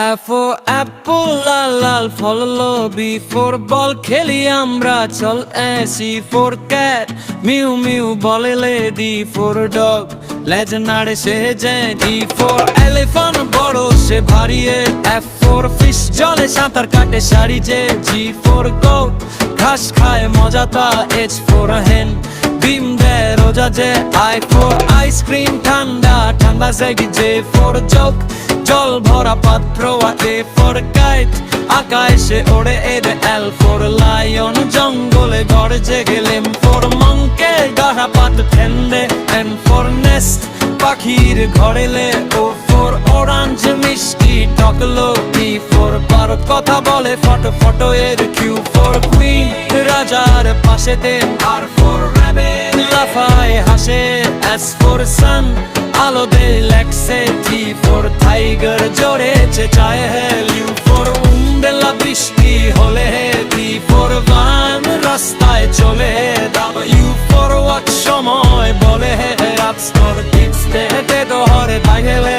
A for apple Lal Lal fall low, B for বল খেলি আমরা চল, C for cat mu mu বলে লে, D for dog লেজ নাড়ে সে যায়, E for elephant বড় সে ভারী, F for fish জলে সাঁতার কাটে সারি যে, G for goat ঘাস খায় মজা তা, H for hen ডিম দেয় রোজা যে, I for ice cream ঠান্ডা ঠান্ডা জেগে, J for joke জল ভরা পাত্র, A for kite আকাশে ওড়ে, L for lion জঙ্গলে ঘরে জেগে, M for monkey গাঢ়া পাত ঠেন্দে, N for nest পাখির ঘরে লে, O for orange মিষ্টি টকলো, P for parrot কথা বলে ফটো ফটো এর, Q for queen রাজার পাশেতে, R for rabbit লাফায় হাসে, S for sun আলো দে লেক্সে, T for tiger জোরে চেঁচায় হেল, U for umbrella বৃষ্টি হলে, D for van রাস্তায় চলে, W for watch সময় বলে, রাত স্তর টিপস হেঁটে তো হরে তাই গেলে,